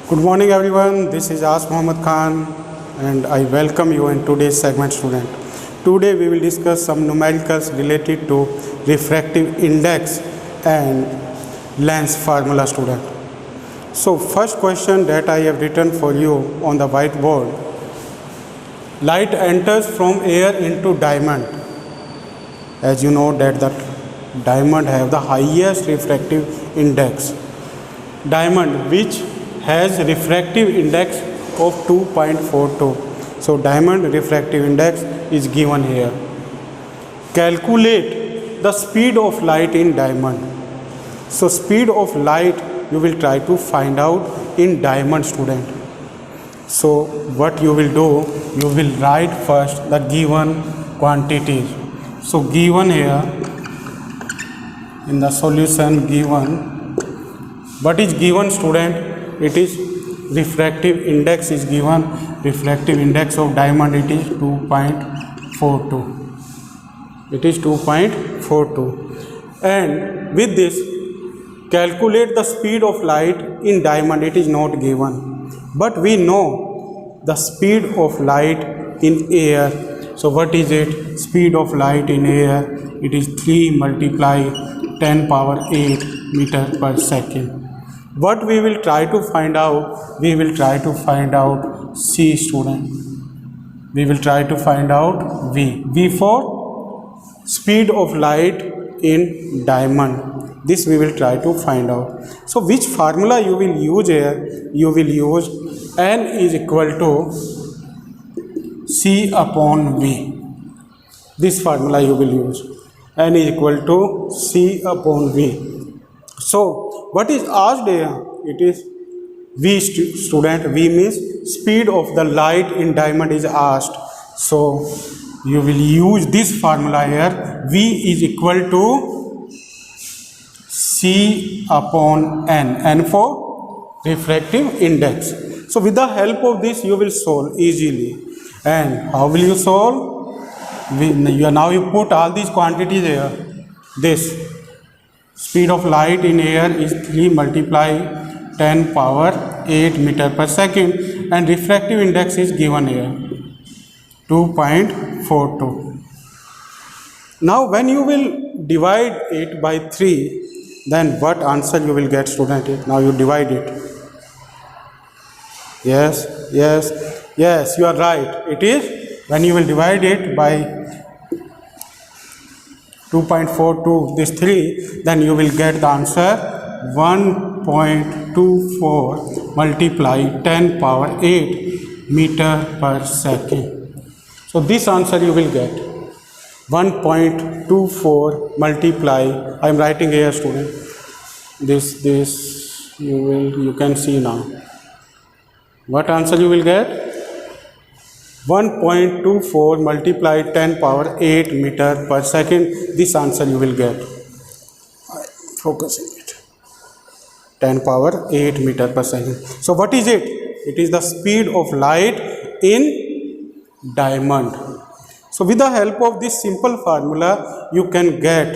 Good morning everyone, this is As Muhammad Khan and I welcome you in today's segment student. Today we will discuss some numericals related to refractive index and lens formula student. So first question that I have written for you on the whiteboard. Light enters from air into diamond. As you know that the diamond have the highest refractive index. Diamond which has refractive index of 2.42. So diamond refractive index is given here. Calculate the speed of light in diamond. So speed of light you will try to find out in diamond student. So what you will do, you will write first the given quantities. So given here in the solution given, what is given student? It is refractive index is given. Refractive index of diamond it is 2.42. It is 2.42. And with this calculate the speed of light in diamond. It is not given, but we know the speed of light in air. So what is it? Speed of light in air, it is 3 multiply 10 power 8 meter per second. What we will try to find out? We will try to find out C student. We will try to find out V. V for speed of light in diamond. This we will try to find out. So which formula you will use here? You will use N is equal to C upon V. This formula you will use. N is equal to C upon V. So what is asked here? It is V student. V means speed of the light in diamond is asked. So you will use this formula here. V is equal to C upon N. N for refractive index. So with the help of this you will solve easily. And how will you solve? Now you put all these quantities here. This speed of light in air is 3 multiply 10 power 8 meter per second and refractive index is given here 2.42. Now when you will divide it by 3, then what answer you will get student? Now you divide it. Yes, you are right. It is when you will divide it by 2.42 this 3, then you will get the answer 1.24 multiply 10 power 8 meter per second. So this answer you will get 1.24 multiply, I am writing here student, this you can see now. What answer you will get? 1.24 multiply 10 power 8 meter per second. This answer you will get. Focusing it. 10 power 8 meter per second. So what is it? It is the speed of light in diamond. So with the help of this simple formula, you can get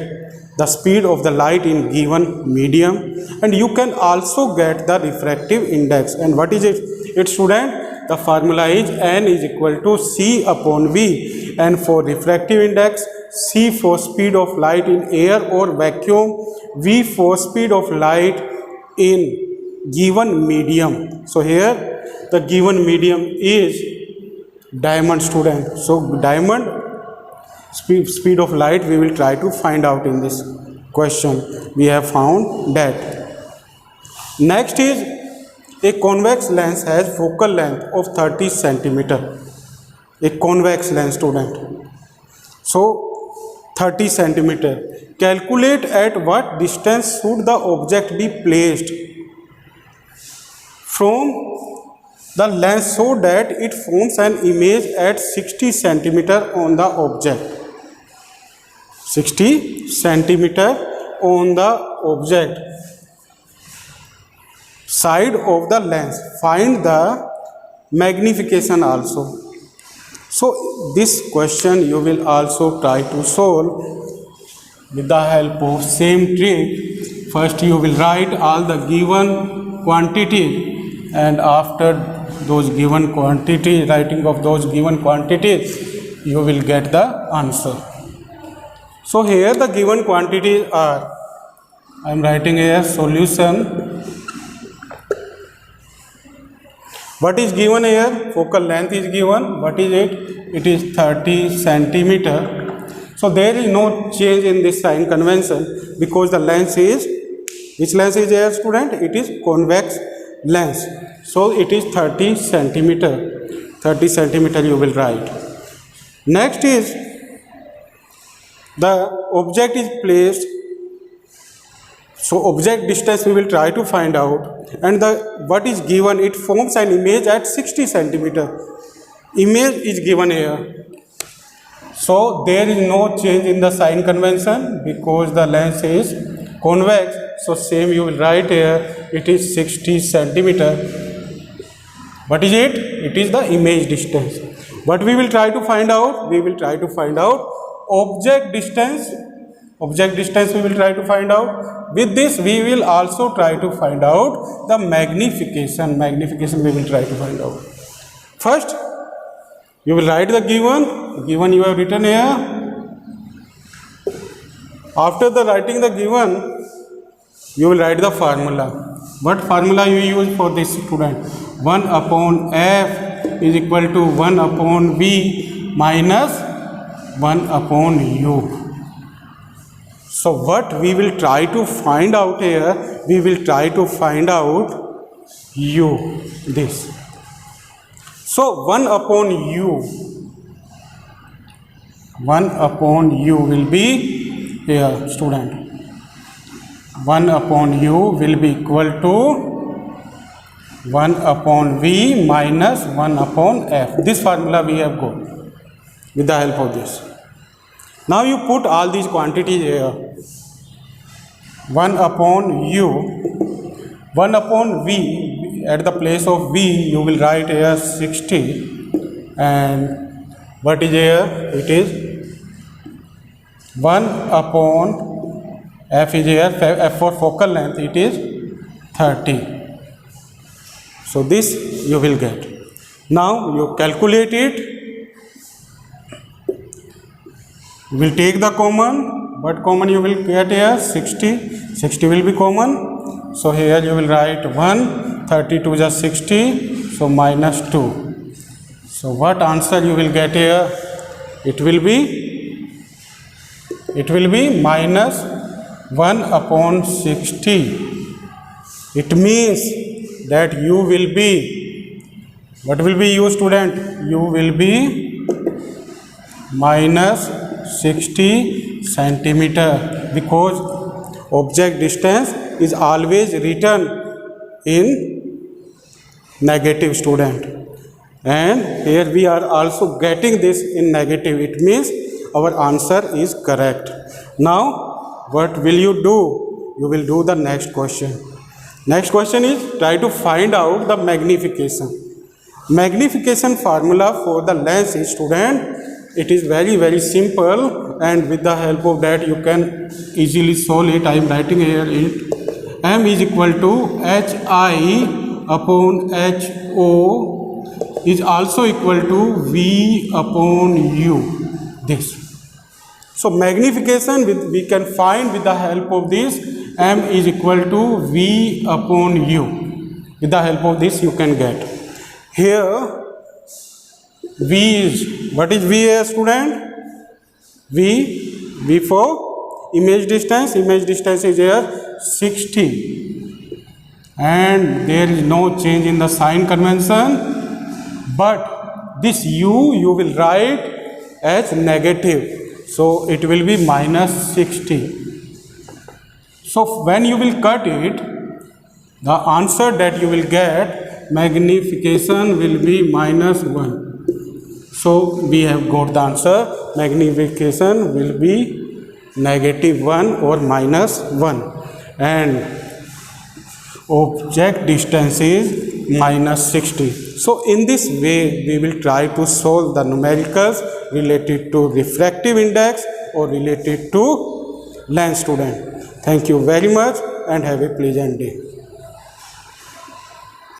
the speed of the light in given medium, and you can also get the refractive index. And what is it? It's student. The formula is N is equal to C upon V. N for refractive index, C for speed of light in air or vacuum, V for speed of light in given medium. So here the given medium is diamond student. So diamond speed of light we will try to find out in this question. We have found that. Next is a convex lens has focal length of 30 centimeter. A convex lens student. So 30 centimeter. Calculate at what distance should the object be placed from the lens so that it forms an image at 60 centimeter on the object. 60 centimeter on the object. Side of the lens. Find the magnification also. So this question you will also try to solve with the help of same trick. First you will write all the given quantity and after those given quantity, writing of those given quantities, you will get the answer. So here the given quantities are, I am writing here solution. What is given here? Focal length is given. What is it? It is 30 centimeter. So there is no change in this sign convention because the lens is, which lens is here, student? It is convex lens. So it is 30 centimeter. 30 centimeter you will write. Next is the object is placed. So object distance we will try to find out, and the what is given, it forms an image at 60 centimeter. Image is given here. So there is no change in the sign convention because the lens is convex. So same you will write here, it is 60 centimeter. What is it? It is the image distance. What we will try to find out? We will try to find out object distance. Object distance we will try to find out. With this we will also try to find out the magnification. Magnification we will try to find out. First, you will write the given. Given you have written here. After the writing the given, you will write the formula. What formula you use for this, student? 1 upon f is equal to 1 upon v minus 1 upon u. So what we will try to find out here, we will try to find out u, this. So 1 upon u, 1 upon u will be here, student. 1 upon u will be equal to 1 upon v minus 1 upon f. This formula we have got with the help of this. Now you put all these quantities here. 1 upon u, 1 upon v, at the place of v you will write here 60, and what is here? It is 1 upon f is here, f for focal length, it is 30. So this you will get. Now you calculate it. You will take the common. What common you will get here? 60. 60 will be common. So here you will write 1. 32 is 60. So minus 2. So what answer you will get here? It will be minus 1 upon 60. It means that you will be, what will be you, student? You will be minus 60 centimeter, because object distance is always written in negative, student, and here we are also getting this in negative. It means our answer is correct. Now what will you do? You will do the next question. Next question is try to find out the magnification. Magnification formula for the lens is, student, it is very simple, and with the help of that you can easily solve it. I am writing here it. M is equal to Hi upon Ho is also equal to V upon U. This. So magnification we can find with the help of this. M is equal to V upon U. With the help of this you can get. Here V is, what is V here, student? V for image distance. Image distance is here 60, and there is no change in the sign convention, but this U will write as negative, so it will be minus 60. So when you will cut it, the answer that you will get, magnification will be minus 1. So we have got the answer. Magnification will be negative 1 or minus 1, and object distance is minus 60. So in this way we will try to solve the numericals related to refractive index or related to lens, student. Thank you very much and have a pleasant day.